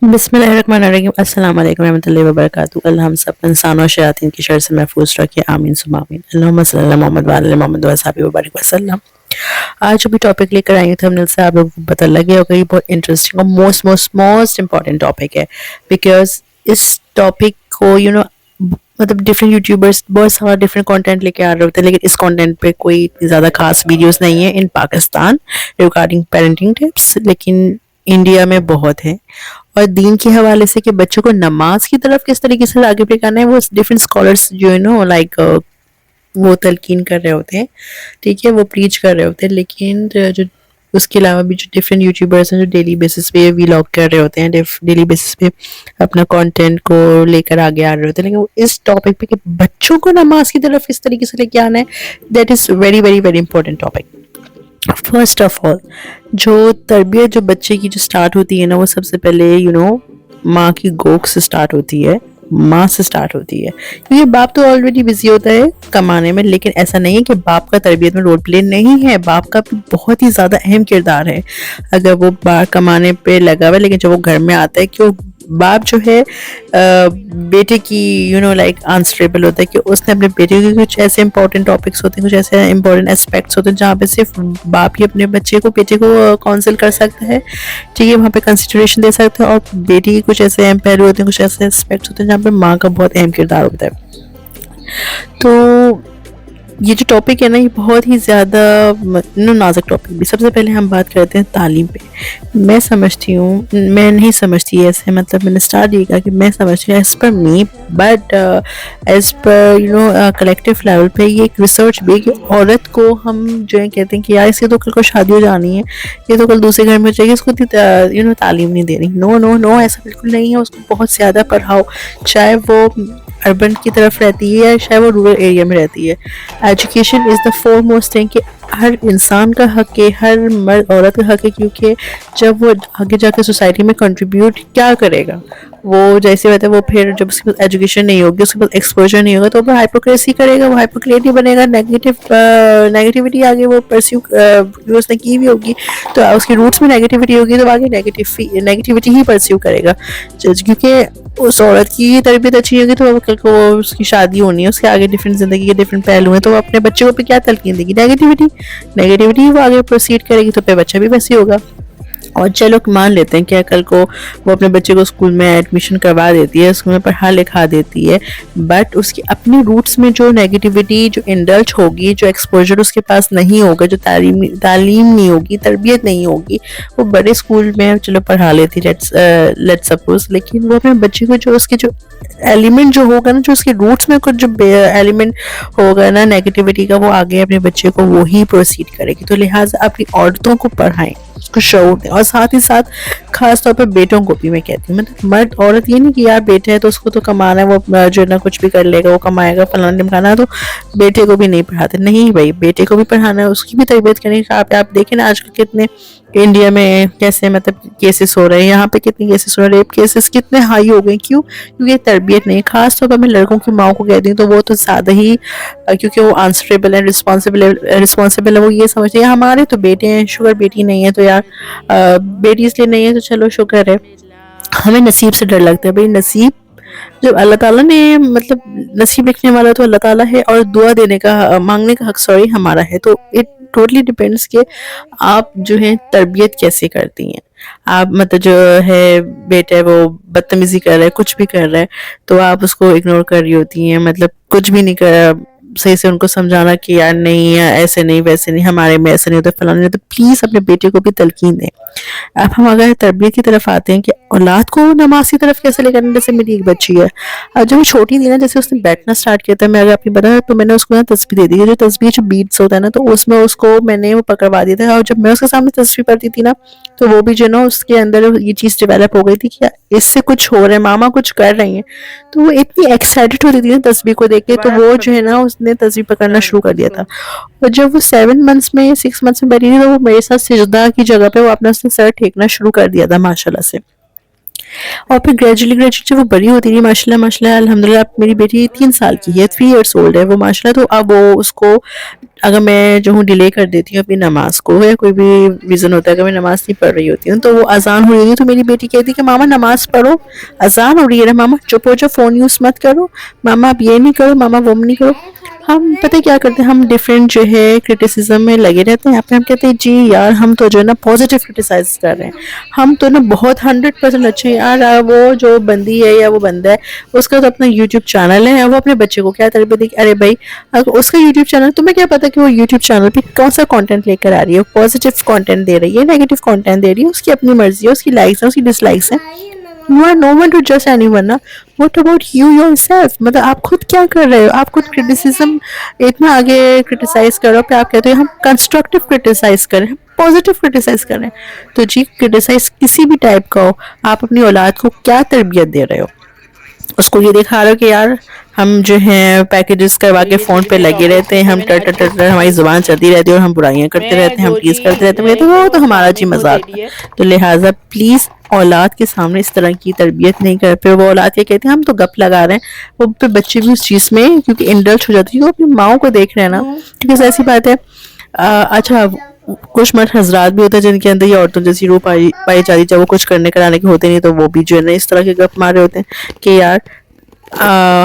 بسم اللہ الرحمن الرحیم، السلام علیکم ورحمۃ اللہ وبرکاتہ۔ اللہ ہم سب انسانوں اور شیاطین کی شر سے محفوظ رکھے، آمین ثم آمین۔ اللہم صلی اللہ محمد وعلی محمد وصحبہ وبارک وسلم۔ آج ابھی ٹاپک لے کر آئی ہوں تھمبنیل سے آپ لوگوں کو پتہ لگ گیا ہوگا، یہ بہت انٹرسٹنگ اور موسٹ امپورٹنٹ ٹاپک ہے، بیکاز اس ٹاپک کو مطلب ڈفرینٹ یوٹیوبرس بہت سارا ڈفرینٹ کانٹینٹ لے کے آ رہے ہوتے ہیں، لیکن اس کانٹینٹ پہ کوئی زیادہ خاص ویڈیوز نہیں ہے ان پاکستان ریگارڈنگ پیرنٹنگ ٹپس، لیکن انڈیا میں بہت ہے۔ اور دین کے حوالے سے کہ بچوں کو نماز کی طرف کس طریقے سے آگے بڑھانا ہے، وہ ڈفرینٹ اسکالرس جو لائک وہ تلقین کر رہے ہوتے ہیں، ٹھیک ہے، وہ پریچ کر رہے ہوتے ہیں، لیکن جو اس کے علاوہ بھی جو ڈفرینٹ یوٹیوبرس ہیں جو ڈیلی بیسس پہ ویلاگ کر رہے ہوتے ہیں، ڈیلی بیسس پہ اپنا کانٹینٹ کو لے کر آگے آ رہے ہوتے ہیں، لیکن وہ اس ٹاپک پہ کہ بچوں کو نماز کی طرف کس طریقے سے لے کے آنا ہے، that is very very very important topic. First of all, جو تربیت جو بچے کی جو سٹارٹ ہوتی ہے نا، وہ سب سے پہلے ماں کی گوک سے سٹارٹ ہوتی ہے، ماں سے سٹارٹ ہوتی ہے، کیونکہ باپ تو آلریڈی بزی ہوتا ہے کمانے میں، لیکن ایسا نہیں ہے کہ باپ کا تربیت میں رول پلے نہیں ہے، باپ کا بھی بہت ہی زیادہ اہم کردار ہے۔ اگر وہ باہر کمانے پہ لگا ہوا ہے، لیکن جب وہ گھر میں آتا ہے کہ باپ جو ہے بیٹے کی لائک آنسریبل ہوتا ہے کہ اس نے اپنے بیٹے کے کچھ ایسے امپورٹنٹ ٹاپکس ہوتے ہیں، کچھ ایسے امپورٹنٹ اسپیکٹس ہوتے ہیں جہاں پہ صرف باپ ہی اپنے بیٹے کو کاؤنسل کر سکتا ہے، ٹھیک ہے، وہاں پہ کنسیڈریشن دے سکتا ہے، اور بیٹی کی کچھ ایسے اہم پہلو ہوتے ہیں، کچھ ایسے اسپیکٹس ہوتے ہیں جہاں پہ ماں کا بہت اہم کردار ہوتا ہے۔ تو یہ جو ٹاپک ہے نا، یہ بہت ہی زیادہ نازک ٹاپک بھی۔ سب سے پہلے ہم بات کرتے ہیں تعلیم پہ۔ میں سمجھتی ہوں، میں نہیں سمجھتی ایسے، مطلب میں نے اسٹارٹ یہ کہا کہ میں سمجھتی ہوں as per me, but as per collective level پہ یہ ایک ریسرچ بھی ہے کہ عورت کو ہم جو ہے کہتے ہیں کہ یار اس کی تو کل کو شادی ہو جانی ہے، یہ تو کل دوسرے گھر میں جائے گی، اس کو تعلیم نہیں دینی۔ نو نو نو، ایسا بالکل نہیں ہے، اس کو بہت زیادہ پڑھاؤ، چاہے وہ اربن کی طرف رہتی ہے یا چاہے وہ رورل ایریا میں رہتی ہے۔ Education is the foremost thing, کہ ہر انسان کا حق ہے، ہر مرد عورت کا حق ہے، کیونکہ جب وہ آگے جا کے سوسائٹی میں کنٹریبیوٹ کیا کرے گا، وہ جیسے ہوتا ہے، وہ پھر جب اس کے پاس ایجوکیشن نہیں ہوگی، اس کے پاس ایکسپوجر نہیں ہوگا، تو وہ ہائپوکریسی کرے گا، وہ ہائپوکریٹی بنے گا، نیگیٹیوٹی آگے وہ پرسیو اس نے کی بھی ہوگی، تو اس کی روٹس میں نیگیٹیوٹی ہوگی، تو آگے نیگیٹیوٹی ہی پرسیو کرے گا، کیونکہ اس عورت کی تربیت اچھی ہوگی تو کل کو اس کی شادی ہونی ہے، اس کے آگے ڈفرینٹ زندگی کے ڈفرینٹ پہلو ہیں، تو وہ اپنے بچے کو پہ کیا تلقین دے گی؟ نیگیٹیوٹی وہ آگے پروسیڈ کرے گی، تو پھر بچہ بھی ویسے ہوگا۔ اور چلو مان لیتے ہیں کہ کل کو وہ اپنے بچے کو اسکول میں ایڈمیشن کروا دیتی ہے، اسکول میں پڑھا لکھا دیتی ہے، بٹ اس کی اپنی روٹس میں جو نیگیٹیوٹی جو انڈلج ہوگی، جو ایکسپوجر اس کے پاس نہیں ہوگا، جو تعلیم نہیں ہوگی، تربیت نہیں ہوگی، وہ بڑے اسکول میں چلو پڑھا لیتی لیٹ سپوز، لیکن وہ اپنے بچے کو جو اس کے جو ایلیمنٹ جو ہوگا نا، جو اس کے روٹس میں کچھ جو ایلیمنٹ ہوگا نا نیگیٹیوٹی کا، وہ آگے اپنے بچے کو وہی پروسیڈ کرے گی۔ تو لہٰذا اپنی عورتوں کو پڑھائیں، اس کو شعور دیں، اور ساتھ ہی ساتھ خاص طور پر بیٹوں کو بھی میں کہتی ہوں، مطلب مرد عورت یہ نہیں کہ یار بیٹا ہے تو اس کو تو کمانا ہے، وہ جو ہے نا کچھ بھی کر لے گا، وہ کمائے گا، فلانا ڈمکانا ہے، تو بیٹے کو بھی نہیں پڑھاتے۔ نہیں بھائی، بیٹے کو بھی پڑھانا ہے، اس کی بھی تربیت کرنی ہے۔ آپ دیکھیں نا آج کل کتنے انڈیا میں کیسے مطلب کیسز ہو رہے ہیں، یہاں پہ کتنے کیسز ہو رہے ہیں، ریپ کیسز کتنے ہائی ہو گئے، کیوں؟ کیونکہ تربیت نہیں، خاص طور پر میں لڑکوں کی ماں کو کہتی ہوں، تو وہ تو زیادہ ہی، کیونکہ وہ آنسریبل ہے، رسپانسبل ہے، وہ یہ سمجھتے ہیں ہمارے تو بیٹے ہیں، شوگر بیٹی نہیں ہے، تو یار بیٹی اس لیے نہیں ہے تو چلو شکر ہے۔ ہمیں نصیب سے ڈر لگتا ہے، بھائی نصیب جب اللہ تعالیٰ نے مطلب نصیب لکھنے والا تو اللہ تعالیٰ ہے، اور دعا دینے کا مانگنے کا حق ہمارا ہے، تو اٹ ٹوٹلی ڈیپینڈس کہ آپ جو ہیں تربیت کیسے کرتی ہیں۔ آپ مطلب جو ہے بیٹا ہے وہ بدتمیزی کر رہا ہے، کچھ بھی کر رہا ہے، تو آپ اس کو اگنور کر رہی ہوتی ہیں، مطلب کچھ بھی نہیں کر صحیح سے ان کو سمجھانا کہ یار نہیں، ایسے نہیں، ویسے نہیں، ہمارے میں ایسے نہیں ہوتا، فلانا نہیں ہوتا، پلیز اپنے بیٹے کو بھی تلقین دیں۔ اب ہم اگر تربیت کی طرف آتے ہیں کہ اولاد کو نماز کی طرف کیسے لے کرنا، جیسے میری ایک بچی ہے، اب جب وہ چھوٹی تھی نا، جیسے اس نے بیٹھنا سٹارٹ کیا تھا، میں اگر آپ کو بتایا تو میں نے اس کو نا تسبیح دے دی، جو تسبیح جو بیٹس ہوتا ہے نا، تو اس میں اس کو میں نے وہ پکڑوا دیا تھا، اور جب میں اس کے سامنے تسبیح پڑھتی تھی نا، تو وہ بھی جو ہے نا اس کے اندر یہ چیز ڈیولپ ہو گئی تھی کہ اس سے کچھ ہو رہا ہے، ماما کچھ کر رہی ہیں، تو وہ اتنی ایکسائٹڈ ہوتی تھی نا تسبیح کو دیکھ کے، تو وہ جو ہے نا اس نے تسبیح پکڑنا شروع کر دیا تھا، اور جب وہ 7 منتھس میں 6 منتھس میں بیٹھی تھی، تو وہ میرے ساتھ سجدہ کی جگہ پہ وہ اپنا اس نے سر ٹھیکنا شروع کر دیا تھا ماشاءاللہ سے۔ اور پھر گریجولی جب وہ بڑی ہوتی رہی، ماشاءاللہ الحمدللہ، اب میری بیٹی 3 سال کی ہے، 3 ایئرس اولڈ ہے وہ ماشاءاللہ، تو اب وہ اس کو اگر میں جو ہوں ڈیلے کر دیتی ہوں اپنی نماز کو یا کوئی بھی ریزن ہوتا ہے اگر میں نماز نہیں پڑھ رہی ہوتی ہوں تو وہ اذان ہو رہی ہوتی ہے تو میری بیٹی کہتی ہے کہ ماما نماز پڑھو، اذان ہو رہی ہے نا ماما، چپ ہو جاؤ، فون یوز مت کرو، ماما اب یہ نہیں کرو، ماما وہ نہیں کرو۔ ہم پتہ کیا کرتے ہیں، ہم ڈیفرنٹ جو ہے کرٹیسزم میں لگے رہتے ہیں، ہم کہتے ہیں جی یار ہم تو جو ہے نا پازیٹیو کرٹیسائز کر رہے ہیں، ہم تو نا بہت 100% اچھے ہیں یار۔ وہ جو بندی ہے یا وہ بندہ ہے اس کا تو اپنا یوٹیوب چینل ہے، وہ اپنے بچے کو کیا تربیت دے گی؟ ارے بھائی اگر اس کا یوٹیوب چینل، تمہیں کیا پتا کہ وہ یوٹیوب چینل پہ کون سا کانٹینٹ لے کر آ رہی ہے، پازیٹیو کانٹینٹ دے رہی ہے، نیگیٹو کانٹینٹ دے رہی ہے، اس کی اپنی مرضی ہے، اس کی لائکس ہیں، اس کی ڈس لائکس ہیں۔ You are no one to judge anyone نا۔ What about you yourself؟ مطلب آپ خود کیا کر رہے ہو؟ آپ خود کرٹیسزم اتنا آگے کرٹیسائز کرو، پھر آپ کہتے ہیں ہم کنسٹرکٹیو کرٹیسائز کریں، ہم پازیٹیو کرٹیسائز کریں۔ تو جی کرٹیسائز کسی بھی ٹائپ کا ہو، آپ اپنی اولاد کو کیا تربیت دے رہے ہو؟ اس کو یہ دکھا رہے ہو کہ یار ہم جو ہیں پیکیجز کروا کے فون پہ لگے رہتے ہیں، ہم ٹر ٹر ٹر ٹر ہماری زبان چلتی رہتی ہے اور ہم برائیاں کرتے رہتے ہیں، ہم ٹیز کرتے رہتے ہیں، کہتے ہیں وہ تو ہمارا جی مذاق ہے۔ تو لہٰذا پلیز اولاد کے سامنے اس طرح کی تربیت نہیں کر، پھر وہ اولاد کے کہتے ہیں ہم تو گپ لگا رہے ہیں، وہ پھر بچے بھی اس چیز میں کیونکہ انڈلج ہو جاتی ہے، وہ اپنی ماؤں کو دیکھ رہے ہیں نا، کیونکہ ایسی بات ہے۔ اچھا کچھ مرد حضرات بھی ہوتے ہیں جن کے اندر یہ عورتوں جیسی روح پائی جاتی ہے، جب وہ کچھ کرنے کرانے کے ہوتے نہیں تو وہ بھی جو ہے نا اس طرح کے گپ مارے ہوتے ہیں کہ یار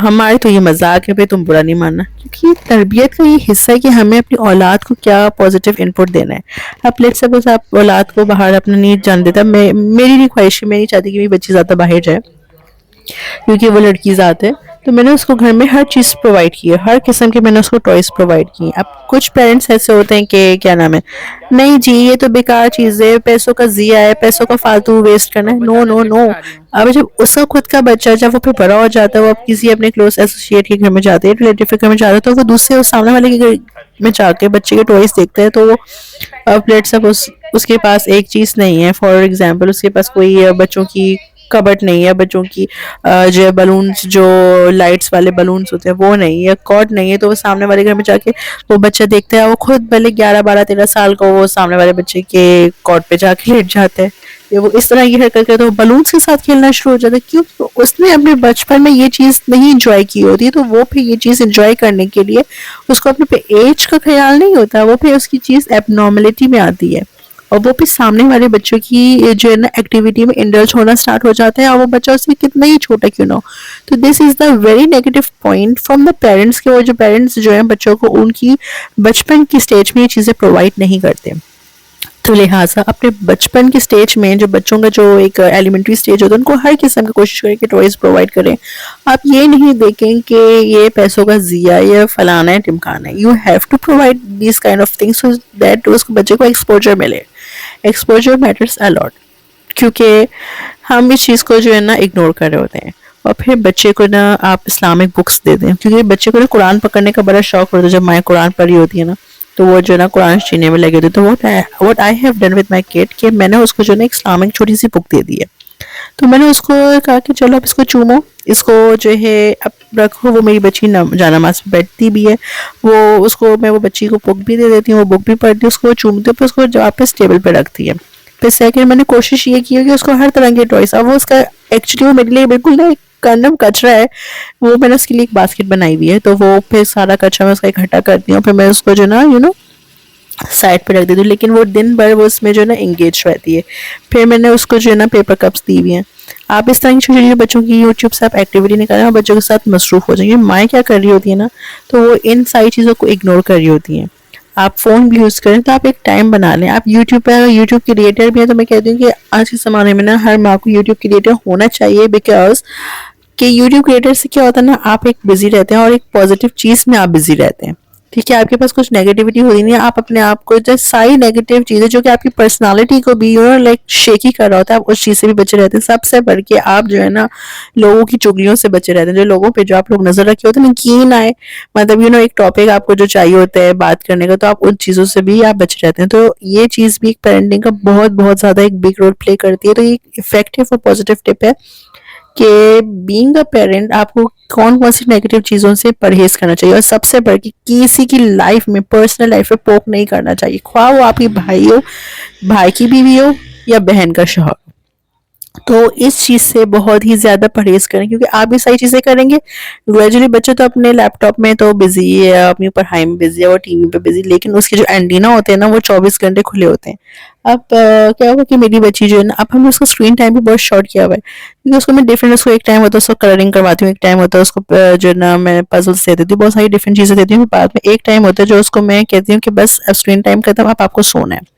ہمارے تو یہ مذاق ہے، پہ تم برا نہیں ماننا، کیونکہ تربیت کا یہ حصہ ہے کہ ہمیں اپنی اولاد کو کیا پازیٹیو انپٹ دینا ہے۔ اب لیٹس سپوز آپ اولاد کو باہر اپنا نیٹ جان دیتا، میری نہیں خواہش ہے، میں نہیں چاہتی کہ میری بچی زیادہ باہر جائے کیونکہ وہ لڑکی ذات ہے، تو میں نے اس کو گھر میں ہر چیز پرووائڈ کی ہے، ہر قسم کے میں نے اس کو ٹوائز پرووائڈ کی ہیں۔ اب کچھ پیرنٹس ایسے ہوتے ہیں کہ کیا نام ہے، نہیں جی یہ تو بیکار چیز ہے، پیسوں کا ضیاع ہے، پیسوں کا فالتو ویسٹ کرنا ہے، نو نو نو۔ اب جب اس کا خود کا بچہ جب وہ پھر بڑا ہو جاتا ہے، وہ اب کسی اپنے کلوز ایسوسیٹ کے گھر میں جاتے ہیں، ریلیٹیو کے گھر میں جاتے ہیں، تو وہ دوسرے سامنے والے کے گھر میں جا کے بچے کے ٹوائز دیکھتے ہیں، تو وہ اب لیٹ سپوز اس کے پاس ایک چیز نہیں ہے، فار ایگزامپل اس کے پاس کوئی بچوں کی کبٹ نہیں ہے، بچوں کی جو بلونز، جو لائٹس والے بلونز ہوتے ہیں وہ نہیں ہے، کارڈ نہیں ہے، تو وہ سامنے والے گھر میں جا کے وہ بچہ دیکھتا ہے، وہ خود بھلے 11 12 13 سال کا وہ سامنے والے بچے کے کارڈ پہ جا کے لیٹ جاتا ہے، یہ وہ اس طرح کی حرکت کرتا ہے، وہ بلونز کے ساتھ کھیلنا شروع ہو جاتا ہے، کیوں؟ اس نے اپنے بچپن میں یہ چیز نہیں انجوائے کی ہوتی، تو وہ پھر یہ چیز انجوائے کرنے کے لیے اس کو اپنے پہ ایج کا خیال نہیں ہوتا، وہ پھر اس کی چیز ایب نارملٹی میں آتی ہے، اور وہ پھر سامنے والے بچوں کی جو ہے نا ایکٹیویٹی میں انڈلج ہونا سٹارٹ ہو جاتا ہے، اور وہ بچہ اس میں کتنا ہی چھوٹا کیوں نہ ہو۔ تو this is the very negative point from the parents, کہ وہ جو پیرنٹس جو ہیں بچوں کو ان کی بچپن کی سٹیج میں یہ چیزیں پرووائڈ نہیں کرتے۔ تو لہٰذا اپنے بچپن کے سٹیج میں جو بچوں کا جو ایک ایلیمنٹری سٹیج ہوتا ہے ان کو ہر قسم کی کوشش کریں کہ ٹوائز پرووائڈ کریں۔ آپ یہ نہیں دیکھیں کہ یہ پیسوں کا ضیاع ہے، فلانا ہے، ٹمکانا ہے، you have to provide these kind of things so that اس بچے کو ایکسپوجر ملے۔ ایکسپوجر میٹرس اے لاٹ، کیونکہ ہم اس چیز کو جو ہے نا اگنور کر رہے ہوتے ہیں۔ اور پھر بچے کو نا آپ اسلامک بکس دے دیں، کیونکہ بچے کو نا قرآن پکڑنے کا بڑا شوق ہوتا ہے، جب مائیں قرآن پڑھی ہوتی ہے نا تو وہ جو ہے نا قرآن چینے میں لگے ہوتے ہیں، تو what I have done with my kid کہ میں نے اس کو جو ہے نا ایک اسلامک چھوٹی سی بک دے دی ہے، تو میں نے اس کو کہا کہ چلو اب اس کو چومو، اس کو جو ہے اب رکھو، وہ میری بچی جانماز پہ بیٹھتی بھی ہے، وہ اس کو میں وہ بچی کو بک بھی دے دیتی ہوں، وہ بک بھی پڑھتی ہے، اس کو چومتی ہوں، پھر اس کو واپس ٹیبل پہ رکھتی ہے۔ پھر سیکنڈ میں نے کوشش یہ کی ہے کہ اس کو ہر طرح کے ٹوائز، اب وہ اس کا ایکچولی وہ میرے لیے بالکل نا کنڈم کچرا ہے، وہ میں نے اس کے لیے ایک باسکٹ بنائی ہوئی ہے، تو وہ پھر سارا کچرا میں اس کا اکٹھا کرتی ہوں، پھر میں اس کو جو نا سائڈ پہ رکھ دیتی ہوں، لیکن وہ دن بھر وہ اس میں جو ہے نا انگیج رہتی ہے۔ پھر میں نے اس کو جو ہے نا پیپر کپس دی ہوئی ہیں۔ آپ اس طرح کی چھوٹی چھوٹی بچوں کی یوٹیوب سے آپ ایکٹیویٹی نہیں کریں اور بچوں کے ساتھ مصروف ہو جائیں گے۔ مائیں کیا کر رہی ہوتی ہیں نا، تو وہ ان ساری چیزوں کو اگنور کر رہی ہوتی ہیں۔ آپ فون بھی یوز کریں تو آپ ایک ٹائم بنا لیں۔ آپ یوٹیوب پہ یوٹیوب کریٹر بھی ہیں تو میں کہتی ہوں کہ آج کے زمانے میں نا ہر ماں کو یوٹیوب کریٹر ہونا چاہیے، بیکاز کہ یوٹیوب کریٹر سے کیا ہوتا ہے نا، آپ ایک بزی رہتے ہیں اور ایک پازیٹیو چیز میں آپ بزی رہتے ہیں، ٹھیک ہے؟ آپ کے پاس کچھ نیگیٹیوٹی ہوتی نہیں ہے، آپ اپنے آپ کو جو ساری نیگیٹیو چیزیں جو کہ آپ کی پرسنالٹی کو بھی لائک شیکی کر رہا ہوتا ہے، آپ اس چیز سے بھی بچے رہتے ہیں۔ سب سے بڑھ کے آپ جو ہے نا لوگوں کی چگلیوں سے بچے رہتے ہیں، جو لوگوں پہ جو آپ لوگ نظر رکھے ہوتے ہیں نا، یقین آئے مطلب ایک ٹاپک آپ کو جو چاہیے ہوتا ہے بات کرنے کا، تو آپ ان چیزوں سے بھی آپ بچے رہتے ہیں۔ تو یہ چیز بھی ایک پیرنٹنگ کا بہت بہت زیادہ ایک بگ رول پلے کرتی ہے۔ تو یہ افیکٹو اور پازیٹیو ٹپ ہے کہ بینگ اے پیرنٹ آپ کو کون کون سی نیگیٹو چیزوں سے پرہیز کرنا چاہیے، اور سب سے بڑھ کے کسی کی لائف میں، پرسنل لائف میں پوک نہیں کرنا چاہیے، خواہ وہ آپ کی بھائی ہو، بھائی کی بیوی ہو یا بہن کا شوہر۔ تو اس چیز سے بہت ہی زیادہ پرہیز کریں، کیونکہ آپ بھی صحیح چیزیں کریں گے گریجولی بچے تو اپنے لیپ ٹاپ میں تو بزی ہے، اپنی پڑھائی میں بزی ہے اور ٹی وی پہ بزی، لیکن اس کے جو اینٹینا ہوتے ہیں نا وہ 24 گھنٹے کھلے ہوتے ہیں۔ اب کیا ہوگا کہ میری بچی جو ہے نا، اب ہم نے اس کا اسکرین ٹائم بھی بہت شارٹ کیا ہوا ہے، کیونکہ اس کو میں ڈفرینٹ، اس کو ایک ٹائم ہوتا ہے اس کو کلرنگ کرواتی ہوں، ایک ٹائم ہوتا ہے اس کو جو ہے نا میں پزلس دے دیتی ہوں، بہت ساری ڈفرینٹ چیزیں دیتی ہوں، بعد میں ایک ٹائم ہوتا ہے جو اس کو میں کہتی ہوں کہ بس اسکرین ٹائم ختم، اب آپ کو سونا ہے۔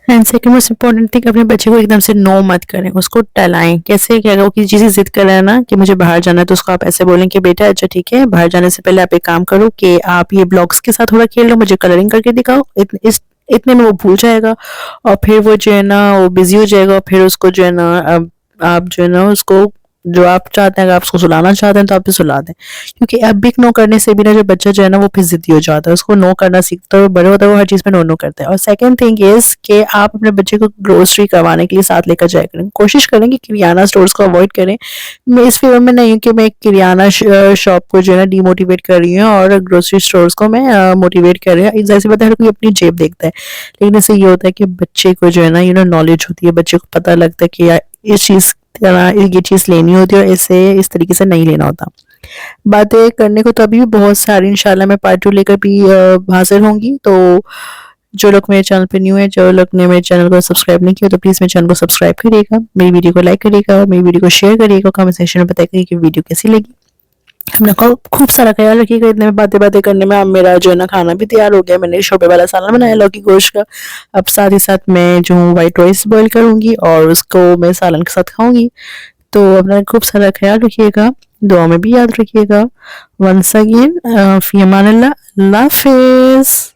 And second most important thing, اپنے بچے کو ایک دم سے نو مت کریں، اس کو ٹلائیں۔ کیسے کہ اگر وہ کسی چیز کی ضد کر رہا ہے نا کہ مجھے باہر جانا ہے، تو اس کو آپ ایسے بولیں کہ بیٹا اچھا ٹھیک ہے، باہر جانے سے پہلے آپ ایک کام کرو کہ آپ یہ بلاکس کے ساتھ تھوڑا کھیل لو، مجھے کلرنگ کر کے دکھاؤ، اتنے میں وہ بھول جائے گا، اور پھر وہ جو ہے نا وہ بزی ہو جائے گا، پھر اس کو جو ہے نا آپ جو ہے نا اس کو جو آپ چاہتے ہیں، اگر آپ اس کو سلانا چاہتے ہیں تو آپ بھی سلا دیں، کیونکہ اب بگ نو کرنے سے بھی نا جو بچہ جو ہے نا وہ پھر ضدی ہو جاتا ہے، اس کو نو کرنا سیکھتا ہے، بڑے ہوتا ہے وہ ہر چیز میں نو کرتا ہے۔ اور سیکنڈ تھنگ از کہ آپ اپنے بچے کو گروسری کروانے کے لیے ساتھ لے کر جایا کریں، کوشش کریں کہ کریانہ سٹورز کو اوائڈ کریں۔ میں اس فیور میں نہیں ہوں کہ میں ایک کریانہ شاپ کو جو ہے نا ڈی موٹیویٹ کر رہی ہوں اور گروسری سٹورز کو میں موٹیویٹ کر رہی ہوں، ظاہر سی بات ہے ہر کوئی اپنی جیب دیکھتا ہے، لیکن اس سے یہ ہوتا ہے کہ بچے کو جو ہے نا نالج ہوتی ہے، بچے کو پتہ لگتا ہے کہ یار اس چیز یہ چیز لینی ہوتی ہے اور اسے اس طریقے سے نہیں لینا ہوتا۔ باتیں کرنے کو تو ابھی بھی بہت ساری، انشاءاللہ میں پارٹ 2 لے کر بھی حاضر ہوں گی۔ تو جو لوگ میرے چینل پہ نیو ہیں، جو لوگ نے میرے چینل کو سبسکرائب نہیں کیا تو پلیز میرے چینل کو سبسکرائب کریے گا، میری ویڈیو کو لائک کریے گا، میری ویڈیو کو شیئر کریے گا، کمنٹ سیکشن میں بتائیے کہ ویڈیو کیسی لگی۔ اپنا خوب سارا خیال رکھیے گا، اتنے میں باتیں کرنے میں اب میرا جو ہے نا کھانا بھی تیار ہو گیا، میں نے شوربے والا سالن بنایا لوکی گوشت کا، اب ساتھ ہی ساتھ میں جو وائٹ رائس بوائل کروں گی اور اس کو میں سالن کے ساتھ کھاؤں گی۔ تو اپنا خوب سارا خیال رکھیے گا، دعا میں بھی یاد رکھیے گا۔ ونس اگین فی امان اللہ، اللہ حافظ۔